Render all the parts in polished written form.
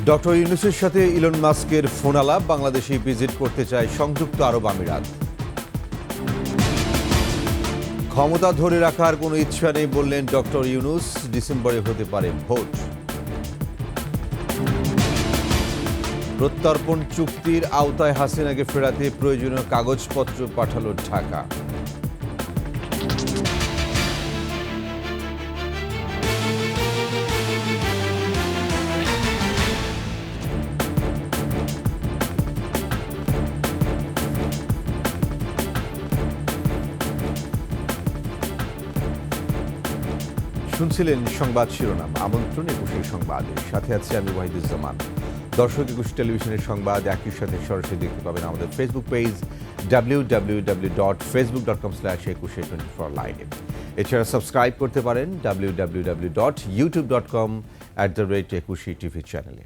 Doctor ইউনূসের সাথে Elon মাস্কের phone আলাপ, বাংলাদেশে ভিজিট করতে চায় সংযুক্ত আরব আমিরাত। ক্ষমতা ধরে রাখার কোনো ইচ্ছা নেই বললেন ডক্টর ইউনূস, ডিসেম্বরে হতে পারে ভোট। প্রত্যর্পণ চুক্তির আওতায় হাসিনাকে ফেরাতে প্রয়োজনীয় কাগজপত্র পাঠালো ঢাকা। শুনছিলেন সংবাদ শিরোনাম, আমন্ত্রণ ২১ সংবাদে, সাথে আছি আমি ওয়াহিদুজ্জামান। দর্শক, ২১ টেলিভিশনের সংবাদ একই সাথে সরাসরি দেখতে পাবেন আমাদের ফেসবুক পেজ www.facebook.com/2124live। এছাড়া সাবস্ক্রাইব করতে পারেন www.youtube.com/21TV চ্যানেলে।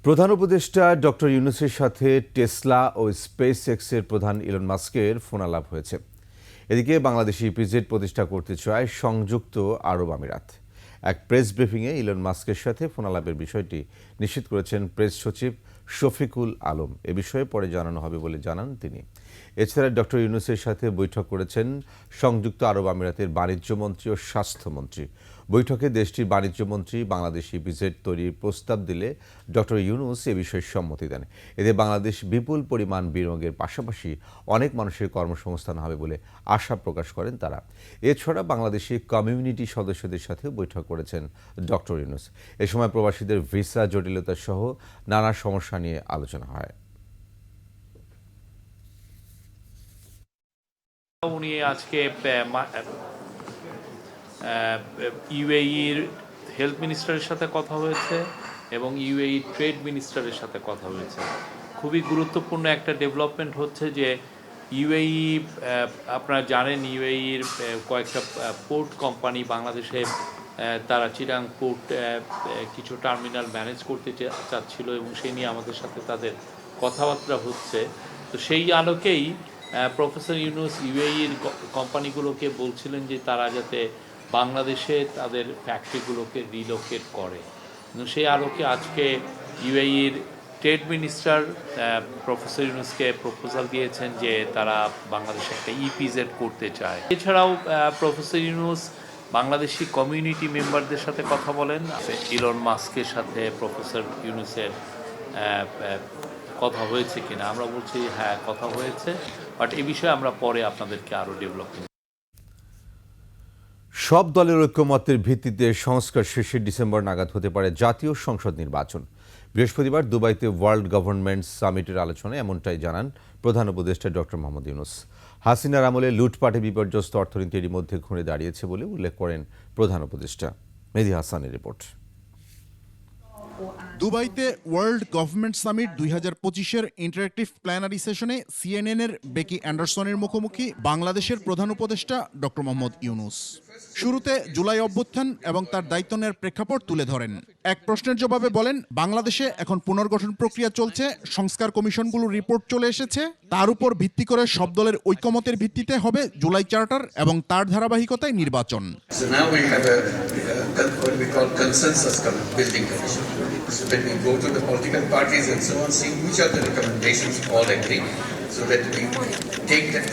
প্রধান উপদেষ্টা ডক্টর ইউনূসের সাথে টেসলা ও স্পেস এক্সের প্রধান ইলন মাস্কের ফোনালাপ হয়েছে। এদিকে বাংলাদেশে ইপিজেড প্রতিষ্ঠা করতে চায় সংযুক্ত আরব আমিরাত। এক প্রেস ব্রিফিংয়ে ইলন মাস্কের সাথে ফোনালাপের বিষয়টি নিশ্চিত করেছেন প্রেস সচিব শফিকুল আলম। এ বিষয়ে পরে জানানো হবে বলে জানান তিনি। এছাড়া ডক্টর ইউনূসের সাথে বৈঠক করেছেন সংযুক্ত আরব আমিরাতের বাণিজ্যমন্ত্রী ও স্বাস্থ্যমন্ত্রী। বৈঠকে দেশটির বাণিজ্যমন্ত্রী বাংলাদেশ ইপিজেড তৈরির প্রস্তাব দিলে ডক্টর ইউনূস এ বিষয়ে সম্মতি দেন। এতে বাংলাদেশ বিপুল পরিমাণ বিনিয়োগের পাশাপাশি অনেক মানুষের কর্মসংস্থান হবে বলে আশা প্রকাশ করেন তারা। এছাড়া বাংলাদেশি কমিউনিটি সদস্যদের সাথেও বৈঠক করেছেন ডক্টর ইউনূস। এ সময় প্রবাসীদের ভিসা জটিলতা সহ নানা সমস্যা নিয়ে আলোচনা হয়। উনি আজকে ইউএইর হেলথ মিনিস্টারের সাথে কথা হয়েছে এবং ইউএই ট্রেড মিনিস্টারের সাথে কথা হয়েছে। খুবই গুরুত্বপূর্ণ একটা ডেভেলপমেন্ট হচ্ছে যে ইউএই, আপনারা জানেন ইউএইর কয়েকটা পোর্ট কোম্পানি বাংলাদেশে তারা চিটাং পোর্ট কিছু টার্মিনাল ম্যানেজ করতে চাচ্ছিল এবং সেই নিয়ে আমাদের সাথে তাদের কথাবার্তা হচ্ছে। তো সেই আলোকেই প্রফেসর ইউনূস ইউএইর কোম্পানিগুলোকে বলছিলেন যে তারা যাতে বাংলাদেশে তাদের ফ্যাক্টরিগুলোকে রিলোকেট করে। সেই আলোকে আজকে ইউএইর ট্রেড মিনিস্টার প্রফেসর ইউনূসকে প্রপোজাল দিয়েছেন যে তারা বাংলাদেশে একটা ইপিজেড করতে চায়। এছাড়াও প্রফেসর ইউনূস বাংলাদেশি কমিউনিটি মেম্বারদের সাথে কথা বলেন। ইলন মাস্কের সাথে প্রফেসর ইউনূসের কথা হয়েছে কিনা, আমরা বলছি হ্যাঁ কথা হয়েছে, বাট এই বিষয়ে আমরা পরে আপনাদেরকে আরও ডেভেলপমেন্ট। সব দলের ঐক্যমত্যের ভিত্তিতে সংস্কার শেষে ডিসেম্বর নাগাদ হতে পারে জাতীয় সংসদ নির্বাচন। বৃহস্পতিবার দুবাইতে ওয়ার্ল্ড গভর্নমেন্ট সামিটের আলোচনায় এমনটাই জানান প্রধান উপদেষ্টা ডক্টর মোহাম্মদ ইউনূস। হাসিনার আমলে লুটপাটে বিপর্যস্ত অর্থনীতি এরই মধ্যে ঘুরে দাঁড়িয়েছে বলে উল্লেখ করেন প্রধান উপদেষ্টা। মেহেদী হাসানের রিপোর্ট। দুবাইতে ওয়ার্ল্ড গভর্নমেন্ট সামিট ২০২৫-এর ইন্টারেক্টিভ প্ল্যানারি সেশনে সিএনএন-এর বেকি অ্যান্ডারসনের মুখোমুখি বাংলাদেশের প্রধান উপদেষ্টা ডক্টর মোহাম্মদ ইউনূস। শুরুতে জুলাই অভ্যুত্থান এবং তার দায়িত্ব নেওয়ার প্রেক্ষাপট তুলে ধরেন। এক প্রশ্নের জবাবে বলেন, বাংলাদেশে এখন পুনর্গঠন প্রক্রিয়া চলছে, সংস্কার কমিশনগুলোর রিপোর্ট চলে এসেছে, তার উপর ভিত্তি করে সব দলের ঐকমত্যের ভিত্তিতে হবে জুলাই চার্টার এবং তার ধারাবাহিকতায় নির্বাচন। So when we go to the political parties and so on, see which are the recommendations all agree, so that we take that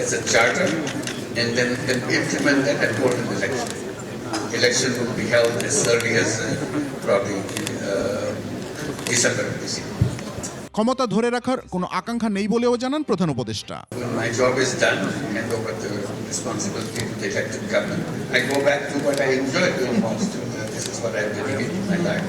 as a charter and then implement that and go to the election. Election will be held as early as probably December of this year. ক্ষমতা ধরে রাখার কোনো আকাঙ্ক্ষা নেই বলেও জানান প্রধান উপদেষ্টা। When my job is done, I hand over the responsibility to the elected government. I go back to what I enjoy doing most. This is what I've dedicated my life.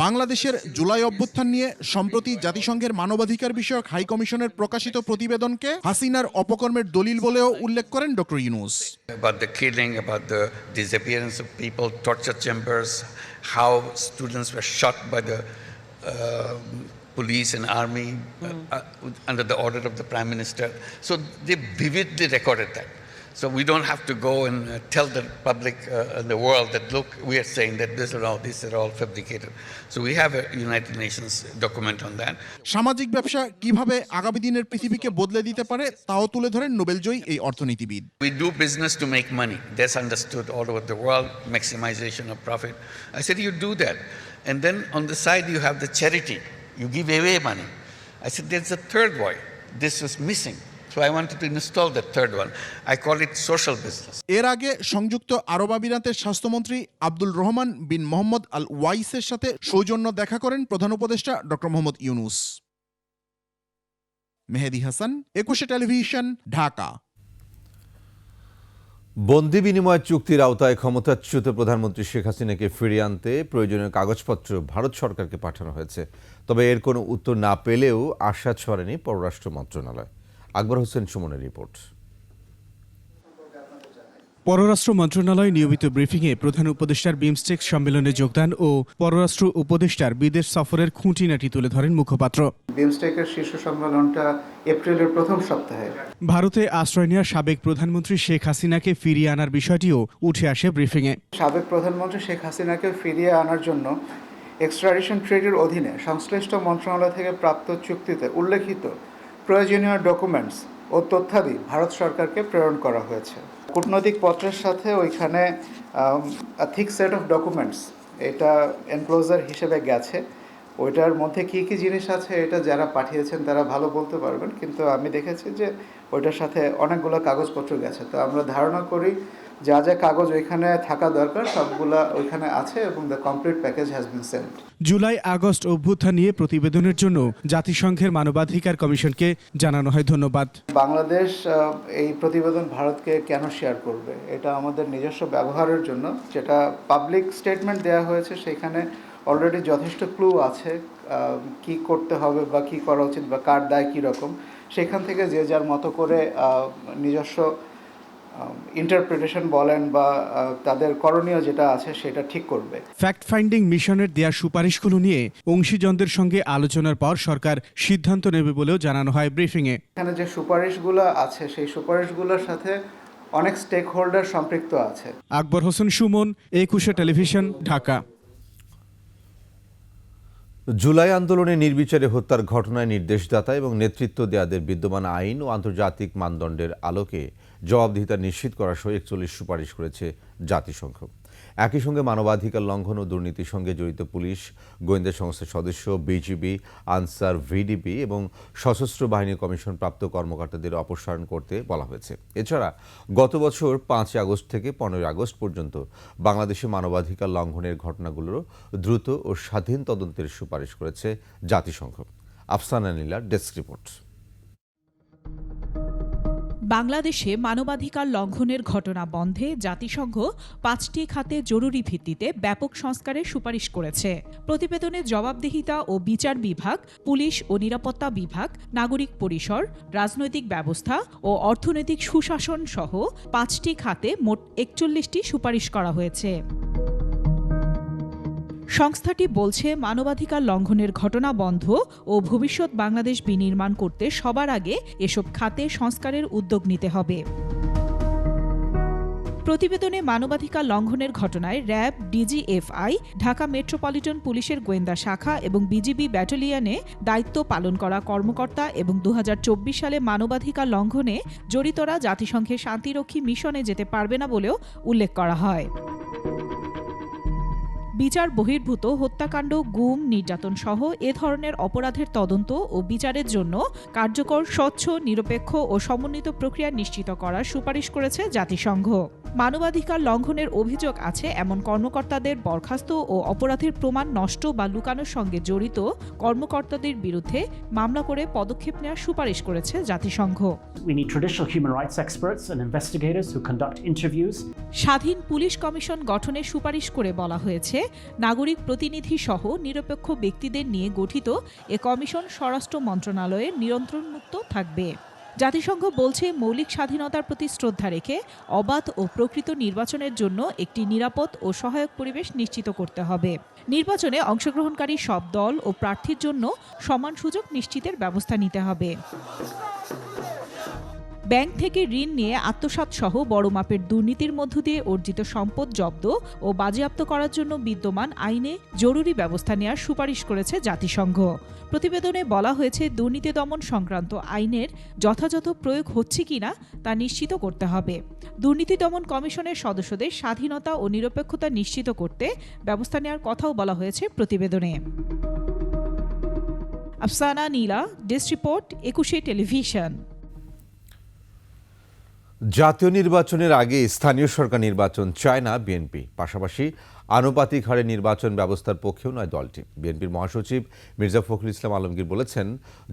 বাংলাদেশের জুলাই অভ্যুত্থান নিয়ে সম্প্রতি জাতিসংঘের মানবাধিকার বিষয়ক হাই কমিশনের প্রকাশিত প্রতিবেদনকে হাসিনার অপকর্মের দলিল বলেও উল্লেখ করেন doctor Yunus. About the killing, about the disappearance of people, torture chambers, how students were shot by the police and army under the order of the Prime Minister. So they vividly recorded that. So we don't have to go and tell the public and the world that, look, we are saying that these are all fabricated. So we have a United Nations document on that. সামাজিক ব্যবসা কিভাবে আগামী দিনের পৃথিবীকে বদলে দিতে পারে তাও তুলে ধরেন নোবেলজয়ী এই অর্থনীতিবিদ। We do business to make money. That's understood all over the world, maximization of profit. I said, you do that. And then on the side, you have the charity. You give away money. I said, there's a third way. This was missing. So I wanted to install the third one. I call it social business. এর আগে সংযুক্ত আরব আমিরাতের স্বাস্থ্যমন্ত্রী আব্দুল রহমান বিন মোহাম্মদ আল ওয়াইসের সাথে সৌজন্য দেখা করেন প্রধান উপদেষ্টা ডক্টর মোহাম্মদ ইউনূস। মেহেদী হাসান, ২১ টেলিভিশন, ঢাকা। বন্দি বিনিময় চুক্তির আওতায় ক্ষমতাচ্যুত প্রধানমন্ত্রী শেখ হাসিনাকে ফিরিয়ে আনতে প্রয়োজনীয় কাগজপত্র ভারত সরকারকে পাঠানো হয়েছে। তবে এর কোনো উত্তর না পেলেও আশা ছড়েনি পররাষ্ট্র মন্ত্রণালয়। আকবর হোসেন সুমনের রিপোর্ট। পররাষ্ট্র মন্ত্রণালয় নিয়মিত ব্রিফিংয়ে প্রধান উপদেষ্টার বিমস্টেক সম্মেলনে যোগদান ও পররাষ্ট্র উপদেষ্টার বিদেশ সফরের খুঁটিনাটি তুলে ধরেন মুখপাত্র। বিমস্টেকের শীর্ষ সম্মেলনটা এপ্রিলের প্রথম সপ্তাহে ভারতে আশ্রয় নেওয়া সাবেক প্রধানমন্ত্রী শেখ হাসিনাকে ফিরিয়ে আনার বিষয়টিও উঠে আসে ব্রিফিংয়ে। সাবেক প্রধানমন্ত্রী শেখ হাসিনাকে ফিরিয়ে আনার জন্য এক্সট্রাডিশন ট্রিটির অধীনে সংশ্লিষ্ট মন্ত্রণালয় থেকে প্রাপ্ত চুক্তিতে উল্লেখিত প্রয়োজনীয় ডকুমেন্টস ও তথ্যাদি ভারত সরকারকে প্রেরণ করা হয়েছে। কূটনৈতিক পত্রের সাথে ওইখানে থিক সেট অফ ডকুমেন্টস এটা এনক্লোজার হিসেবে গেছে। ওইটার মধ্যে কী কী জিনিস আছে এটা যারা পাঠিয়েছেন তারা ভালো বলতে পারবেন, কিন্তু আমি দেখেছি যে ওইটার সাথে অনেকগুলো কাগজপত্র গেছে। তো আমরা ধারণা করি যা যা কাগজ ওইখানে থাকা দরকার সবগুলা ওইখানে আছে এবং the complete package has been sent. July August অভ্যুত্থান নিয়ে প্রতিবেদনের জন্য জাতিসংঘের মানবাধিকার কমিশনকে জানানো হয় ধন্যবাদ। বাংলাদেশ এই প্রতিবেদন ভারতকে কেন শেয়ার করবে? এটা আমাদের নিজস্ব ব্যবহারের জন্য, যেটা পাবলিক স্টেটমেন্ট দেওয়া হয়েছে সেখানে অলরেডি যথেষ্ট ক্লু আছে কি করতে হবে বা কি করা উচিত বা কার দায় কীরকম। সেখান থেকে যে যার মতো করে নিজস্ব ইন্টারপ্রিটেশন বলেন বা তাদের করণীয় যেটা আছে সেটা ঠিক করবে। ফ্যাক্ট ফাইন্ডিং মিশনের দেয়া সুপারিশগুলো নিয়ে অংশীজনদের সঙ্গে আলোচনার পর সরকার সিদ্ধান্ত নেবে বলেও জানানো হয় ব্রিফিংয়ে। এখানে যে সুপারিশগুলো আছে সেই সুপারিশগুলোর সাথে অনেক স্টেক হোল্ডার সম্পৃক্ত আছে। আকবর হোসেন সুমন, ২১ টেলিভিশন, ঢাকা। জুলাই আন্দোলনে নির্বিচারে হত্যার ঘটনায় নির্দেশদাতা এবং নেতৃত্ব দেয়াদের বিদ্যমান আইন ও আন্তর্জাতিক মানদণ্ডের আলোকে জবাবদিহিতা নিশ্চিত করা সহ ৪১ সুপারিশ করেছে জাতিসংঘ। একই সঙ্গে মানবাধিকার লঙ্ঘন ও দুর্নীতির সঙ্গে জড়িত পুলিশ, গোয়েন্দা সংস্থার সদস্য, বিজিবি, আনসার, ভিডিপি এবং সশস্ত্র বাহিনী কমিশন প্রাপ্ত কর্মকর্তাদের অপসারণ করতে বলা হয়েছে। এছাড়া গত বছর ৫ আগস্ট থেকে ১৫ আগস্ট পর্যন্ত বাংলাদেশে মানবাধিকার লঙ্ঘনের ঘটনাগুলোর দ্রুত ও স্বাধীন তদন্তের সুপারিশ করেছে জাতিসংঘ। আফসানা নীলার ডেস্ক রিপোর্ট। বাংলাদেশে মানবাধিকার লঙ্ঘনের ঘটনা বন্ধে জাতিসংঘ ৫টি খাতে জরুরি ভিত্তিতে ব্যাপক সংস্কারের সুপারিশ করেছে। প্রতিবেদনে জবাবদিহিতা ও বিচার বিভাগ, পুলিশ ও নিরাপত্তা বিভাগ, নাগরিক পরিসর, রাজনৈতিক ব্যবস্থা ও অর্থনৈতিক সুশাসন সহ ৫টি খাতে মোট ৪১টি সুপারিশ করা হয়েছে। সংস্থাটি বলছে, মানবাধিকার লঙ্ঘনের ঘটনা বন্ধ ও ভবিষ্যৎ বাংলাদেশ বিনির্মাণ করতে সবার আগে এসব খাতে সংস্কারের উদ্যোগ নিতে হবে। প্রতিবেদনে মানবাধিকার লঙ্ঘনের ঘটনায় র্যাব, ডিজিএফআই, ঢাকা মেট্রোপলিটন পুলিশের গোয়েন্দা শাখা এবং বিজিবি ব্যাটালিয়নে দায়িত্ব পালন করা কর্মকর্তা এবং ২০২৪ সালে মানবাধিকার লঙ্ঘনে জড়িতরা জাতিসংঘের শান্তিরক্ষী মিশনে যেতে পারবে না বলেও উল্লেখ করা হয়। বিচার বহির্ভূত হত্যাকাণ্ড, গুম, নির্যাতন সহ এ ধরনের অপরাধের তদন্ত ও বিচারের জন্য কার্যকর, স্বচ্ছ, নিরপেক্ষ ও সমন্বিত প্রক্রিয়া নিশ্চিত করার সুপারিশ করেছে জাতিসংঘ। মানবাধিকার লঙ্ঘনের অভিযোগ আছে এমন কর্মকর্তাদের বরখাস্ত ও অপরাধের প্রমাণ নষ্ট বা লুকানোর সঙ্গে জড়িত কর্মকর্তাদের বিরুদ্ধে মামলা করে পদক্ষেপ নেওয়ার সুপারিশ করেছে জাতিসংঘ। We need traditional human rights experts and investigators who conduct interviews. স্বাধীন পুলিশ কমিশন গঠনের সুপারিশ করে বলা হয়েছে, নাগরিক প্রতিনিধি সহ নিরপেক্ষ ব্যক্তিদের নিয়ে গঠিত এ কমিশন স্বরাষ্ট্র মন্ত্রণালয়ের নিয়ন্ত্রণমুক্ত থাকবে। জাতিসংঘ বলছে, মৌলিক স্বাধীনতার প্রতি শ্রদ্ধা রেখে অবাধ ও প্রকৃত নির্বাচনের জন্য একটি নিরাপদ ও সহায়ক পরিবেশ নিশ্চিত করতে হবে। নির্বাচনে অংশগ্রহণকারী সব দল ও প্রার্থীর জন্য সমান সুযোগ নিশ্চিতের ব্যবস্থা নিতে হবে। ব্যাংক থেকে ঋণ নিয়ে আত্মসাৎ সহ বড় মাপের দুর্নীতির মধ্য দিয়ে অর্জিত সম্পদ জব্দ ও বাজেয়াপ্ত করার জন্য বিদ্যমান আইনে জরুরি ব্যবস্থা নেওয়ার সুপারিশ করেছে জাতিসংঘ। প্রতিবেদনে বলা হয়েছে, দুর্নীতি দমন সংক্রান্ত আইনের যথাযথ প্রয়োগ হচ্ছে কিনা তা নিশ্চিত করতে হবে। দুর্নীতি দমন কমিশনের সদস্যদের স্বাধীনতা ও নিরপেক্ষতা নিশ্চিত করতে ব্যবস্থা নেওয়ার কথাও বলা হয়েছে প্রতিবেদনে। আফসানা নীলা, ডেস্ক রিপোর্ট, 21 টেলিভিশন। জাতীয় নির্বাচনের আগে স্থানীয় সরকার নির্বাচন চায় না বিএনপি, পাশাপাশি আনুপাতিক হারে নির্বাচন ব্যবস্থার পক্ষেও নয় দলটি। বিএনপির মহাসচিব মির্জা ফখরুল ইসলাম আলমগীর বলেছেন,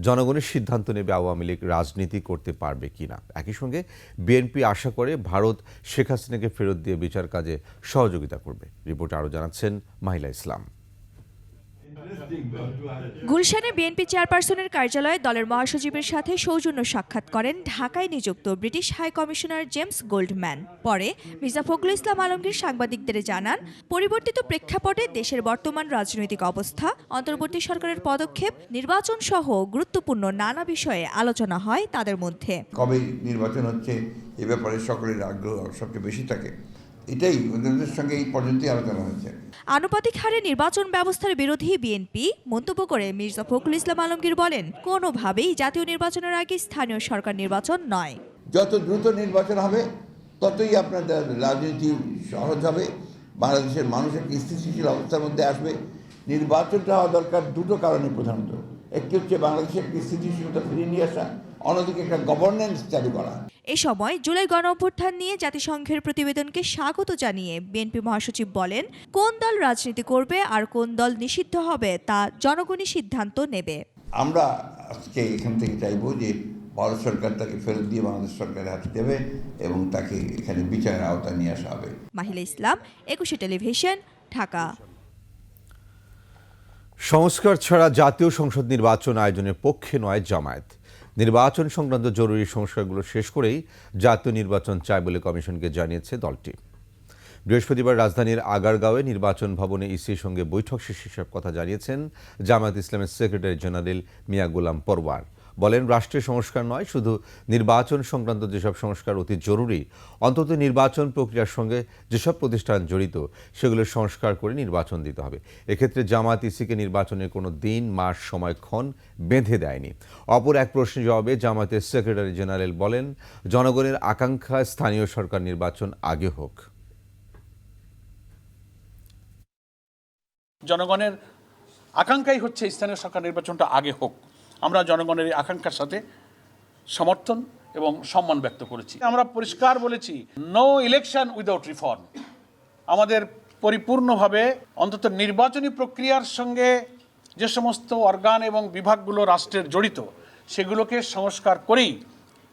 জনগণের সিদ্ধান্ত নেবে আওয়ামী লীগ রাজনীতি করতে পারবে কিনা। একই সঙ্গে বিএনপি আশা করে ভারত শেখ হাসিনাকে ফেরত দিয়ে বিচার কাজে সহযোগিতা করবে। রিপোর্টে আরও জানাচ্ছেন মাহিলা ইসলাম। গুলশানে বিএনপি চেয়ারপারসনের কার্যালয়ে দলের মহাসচিবের সাথে সৌজন্য সাক্ষাৎ করেন ঢাকায় নিযুক্ত British high commissioner James Goldman. পরে মির্জা ফখরুল ইসলাম আলমগীর সাংবাদিকদের জানান, পরিবর্তিত প্রেক্ষাপটে দেশের বর্তমান রাজনৈতিক অবস্থা, অন্তর্বর্তী সরকারের পদক্ষেপ, নির্বাচন সহ গুরুত্বপূর্ণ নানা বিষয়ে আলোচনা হয় তাদের মধ্যে। কবে নির্বাচন হচ্ছে এ ব্যাপারে সকলের আগ্রহ সবচেয়ে বেশি থাকে, এটাই ওদের সঙ্গে এই পর্যন্তই আলোচনা হয়েছে। আনুপাতিক হারে নির্বাচন ব্যবস্থার বিরোধী বিএনপি মন্তব্য করে মির্জা ফখরুল ইসলাম আলমগীর বলেন, কোনোভাবেই জাতীয় নির্বাচনের আগে স্থানীয় সরকার নির্বাচন নয়। যত দ্রুত নির্বাচন হবে ততই আপনাদের রাজনীতি সহজ হবে, বাংলাদেশের মানুষ একটি স্থিতিশীল অবস্থার মধ্যে আসবে। নির্বাচনটা হওয়া দরকার দুটো কারণে প্রধানত, একটি হচ্ছে বাংলাদেশের একটি স্থিতিশীলতা ফিরিয়ে নিয়ে আসা, অন্যদিকে একটা গভর্নেন্স চালু করা। এ সময় জুলাই গণঅভ্যুত্থান নিয়ে জাতিসংঘের প্রতিবেদনকে স্বাগত জানিয়ে বিএনপি মহাসচিব বলেন, কোন দল রাজনীতি করবে আর কোন দল নিষিদ্ধ হবে তা জনগণই সিদ্ধান্ত নেবে। আমরা আজকে এখান থেকে চাইব যে ভারত সরকার তাকে ফেরত দিয়ে বাংলাদেশ সরকারের হাতে দেবে এবং তাকে এখানে বিচারের আওতায় নিয়ে আসা হবে। মাহিলা ইসলাম, 21 টেলিভিশন, ঢাকা। সংস্কার ছাড়া জাতীয় সংসদ নির্বাচন আয়োজনের পক্ষে নয় জামায়াত। নির্বাচন সংক্রান্ত জরুরি সংস্কারগুলো শেষ করেই জাতীয় নির্বাচন চায় বলে কমিশনকে জানিয়েছে দলটি। বৃহস্পতিবার রাজধানীর আগারগাঁওয়ে নির্বাচন ভবনে ইসির সঙ্গে বৈঠক শেষে সব কথা জানিয়েছেন জামায়াত ইসলামের সেক্রেটারি জেনারেল মিয়া গোলাম পরওয়ার। বলেন, রাষ্ট্রের সংস্কার নয়, শুধু নির্বাচন সংক্রান্ত যেসব সংস্কার অতি জরুরি, অন্তত নির্বাচন প্রক্রিয়ার সঙ্গে যেসব প্রতিষ্ঠান জড়িত সেগুলোর সংস্কার করে নির্বাচন দিতে হবে। এক্ষেত্রে জামায়াত ইসিকে নির্বাচনের কোনো দিন, মাস, সময়ক্ষণ বেঁধে দেয়নি। অপর এক প্রশ্নের জবাবে জামায়াতের সেক্রেটারি জেনারেল বলেন, জনগণের আকাঙ্ক্ষা স্থানীয় সরকার নির্বাচন আগে হোক। জনগণের আকাঙ্ক্ষাই হচ্ছে স্থানীয় সরকার নির্বাচনটা আগে হোক। আমরা জনগণের এই আকাঙ্ক্ষার সাথে সমর্থন এবং সম্মান ব্যক্ত করেছি। আমরা পরিষ্কার বলেছি, নো ইলেকশন উইদাউট রিফর্ম। আমাদের পরিপূর্ণভাবে অন্তত নির্বাচনী প্রক্রিয়ার সঙ্গে যে সমস্ত অর্গান এবং বিভাগগুলো রাষ্ট্রের জড়িত সেগুলোকে সংস্কার করেই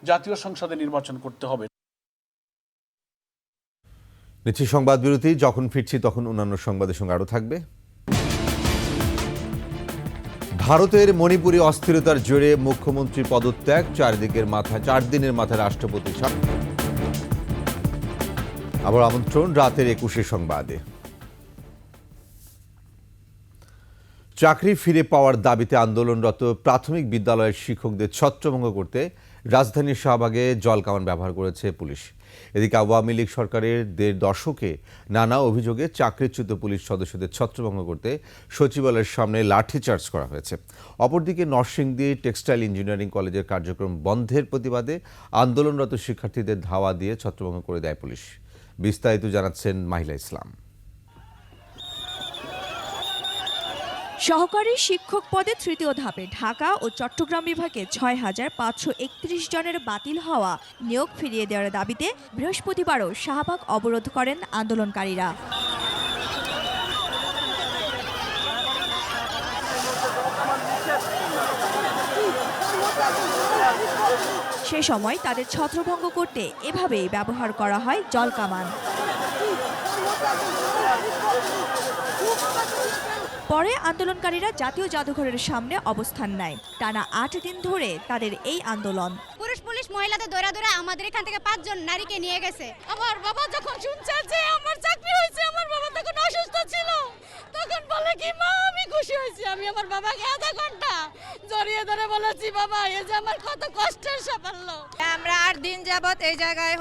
জাতীয় সংসদে নির্বাচন করতে হবে। নিচ্ছি সংবাদ বিরতি, যখন ফিরছি তখন অন্যান্য সংবাদের সঙ্গে আরও থাকবে। ভারতের মণিপুরে অস্থিরতার জেরে মুখ্যমন্ত্রী পদত্যাগ, 4 দিনের মাথায় রাষ্ট্রপতি আবার আমন্ত্রণ রাতের 21 সংবাদে। চাকরি ফিরে পাওয়ার দাবিতে আন্দোলনরত প্রাথমিক বিদ্যালয়ের শিক্ষকদের ছত্রভঙ্গ করতে রাজধানীর শাহবাগে জলকামান ব্যবহার করেছে পুলিশ। এদিকে আওয়ামী লীগ সরকারের 1.5 দশকে নানা অভিযোগে চাকরিচ্যুত পুলিশ সদস্যদের ছত্রভঙ্গ করতে সচিবালয়ের সামনে লাঠিচার্জ করা হয়েছে। অপরদিকে নরসিংদী টেক্সটাইল ইঞ্জিনিয়ারিং কলেজের কার্যক্রম বন্ধের প্রতিবাদে আন্দোলনরত শিক্ষার্থীদের ধাওয়া দিয়ে ছত্রভঙ্গ করে দেয় পুলিশ। বিস্তারিত জানাচ্ছেন মাহিলা ইসলাম। সহকারী শিক্ষক পদে তৃতীয় ধাপে ঢাকা ও চট্টগ্রাম বিভাগে 6,531 জনের বাতিল হওয়া নিয়োগ ফিরিয়ে দেওয়ার দাবিতে বৃহস্পতিবারও শাহবাগ অবরোধ করেন আন্দোলনকারীরা। সে সময় তাদের ছত্রভঙ্গ করতে এভাবেই ব্যবহার করা হয় জলকামান। পরে আন্দোলনকারীরা জাতীয় জাদুঘরের সামনে অবস্থান নেয়। টানা 8 দিন ধরে তাদের এই আন্দোলন। পুলিশ মহিলাদের দৌড়া দৌড়া আমাদের এখান থেকে 5 জন নারীকে নিয়ে গেছে। আমার বাবা যখন শুনছে যে আমার চাকরি হয়েছে, আমার বাবা তখন অসুস্থ ছিল, তখন তখন বলে কি মা আমি খুশি হয়েছি, আমি আমার বাবাকে আধা ঘন্টা জড়িয়ে ধরে বলেছি বাবা এই যে আমার কত কষ্টের সাফল্য। আমরা 8 দিন যাবত এই জায়গায়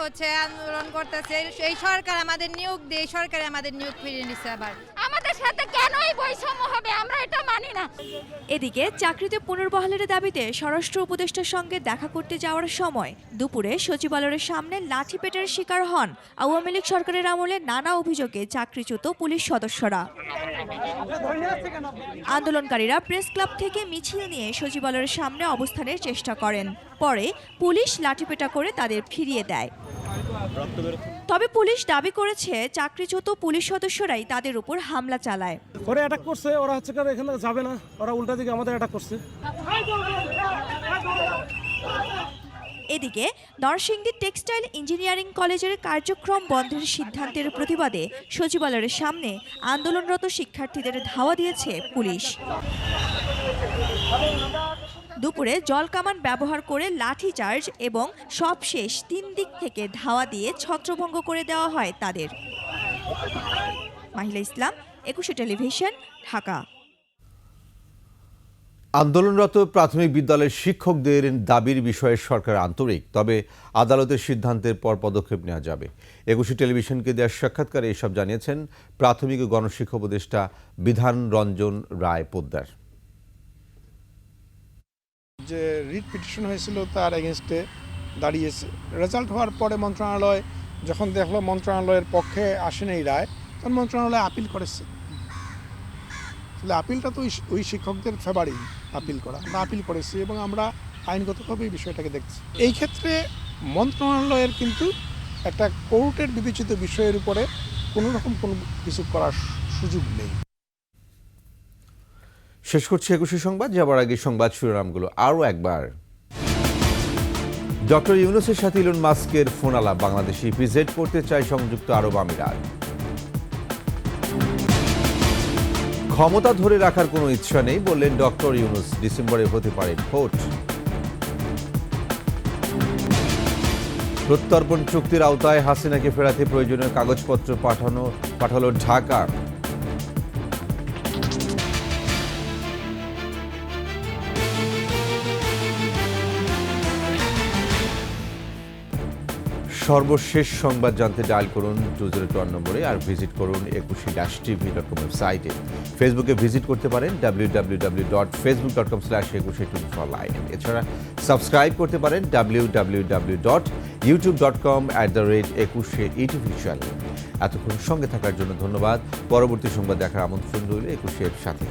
আন্দোলন করতেছি, এই সরকার আমাদের নিয়োগ দিয়ে সরকার আমাদের নিয়োগ ফিরিয়ে নিচ্ছে। আবার আমাদের সাথে কেনই বৈষম্য হবে আমরা এটা মানি না। এদিকে চাকরিতে পুনর্বহালের দাবিতে স্বরাষ্ট্র উপদেষ্টার সঙ্গে দেখা করতে যাওয়ার সময় দুপুরে সচিবালয়ের সামনে লাঠিপেটার শিকার হন আওয়ামী লীগ সরকারের আমলে নানা অভিযোগে চাকরিচ্যুত পুলিশ সদস্যরা। আন্দোলনকারীরা প্রেস ক্লাব থেকে মিছিল নিয়ে সচিবালয়ের সামনে অবস্থানের চেষ্টা করেন, পরে পুলিশ লাঠিপেটা করে তাদের ফিরিয়ে দেয়। তবে পুলিশ দাবি করেছে চাকরিচ্যুত পুলিশ সদস্যরাই তাদের উপর হামলা চালায়। ওরা অ্যাটাক করছে, ওরা হচ্ছে এখানে যাবে না, ওরা উল্টা দিকে আমাদের অ্যাটাক করছে। এদিকে নরসিংদী টেক্সটাইল ইঞ্জিনিয়ারিং কলেজের কার্যক্রম বন্ধের সিদ্ধান্তের প্রতিবাদে সচিবালয়ের সামনে আন্দোলনরত শিক্ষার্থীদের ধাওয়া দিয়েছে পুলিশ। দুপুরে জলকামান ব্যবহার করে লাঠিচার্জ এবং সবশেষ 3 দিক থেকে ধাওয়া দিয়ে ছত্রভঙ্গ করে দেওয়া হয় তাদের। মাহিলা ইসলাম, 21 টেলিভিশন, ঢাকা। আন্দোলনরত প্রাথমিক বিদ্যালয়ের শিক্ষকদের দাবির বিষয়ে সরকার আন্তরিক, তবে আদালতের সিদ্ধান্তের পর পদক্ষেপ নেওয়া যাবে। 21 টেলিভিশনকে দেওয়া সাক্ষাৎকারে এসব জানিয়েছেন প্রাথমিক ও গণশিক্ষা উপদেষ্টা বিধান রঞ্জন রায় পোদ্দার। যে রিট পিটিশন হয়েছিল তার এগেনস্টে দাঁড়িয়েছে, রেজাল্ট হওয়ার পরে মন্ত্রণালয় যখন দেখলো মন্ত্রণালয়ের পক্ষে আসেনি এই রায়, তখন মন্ত্রণালয় আপিল করেছে। তাহলে আপিলটা তো ওই শিক্ষকদের ফেভারেই আপিল করা, আমরা আপিল করেছি এবং আমরা আইনগতভাবে এই বিষয়টাকে দেখছি। এই ক্ষেত্রে মন্ত্রণালয়ের কিন্তু একটা কোর্টের বিবেচিত বিষয়ের উপরে কোনো রকম কোনো কিছু করার সুযোগ নেই। শেষ করছি 21 সংবাদ, যাবার আগে সংবাদ শিরোনামগুলো আরও একবার। ডক্টর ইউনূসের সাথে ইলন মাস্কের ফোন আলাপ, বাংলাদেশে ইপিজেড করতে চায় সংযুক্ত আরব আমিরাত। ক্ষমতা ধরে রাখার কোনো ইচ্ছা নেই বললেন ডক্টর ইউনূস, ডিসেম্বরে হতে পারে ভোট। প্রত্যর্পণ চুক্তির আওতায় হাসিনাকে ফেরাতে প্রয়োজনীয় কাগজপত্র পাঠালো ঢাকা। সর্বশেষ সংবাদ জানতে ডায়াল করুন 202 নম্বরে, আর ভিজিট করুন 21-tv.com ওয়েবসাইটে। ফেসবুকে ভিজিট করতে পারেন www.facebook.com/2124live। এছাড়া সাবস্ক্রাইব করতে পারেন www.youtube.com/21etv চ্যানেল। এতক্ষণ সঙ্গে থাকার জন্য ধন্যবাদ। পরবর্তী সংবাদ দেখার আমন্ত্রণ রইল 21-এর সাথে।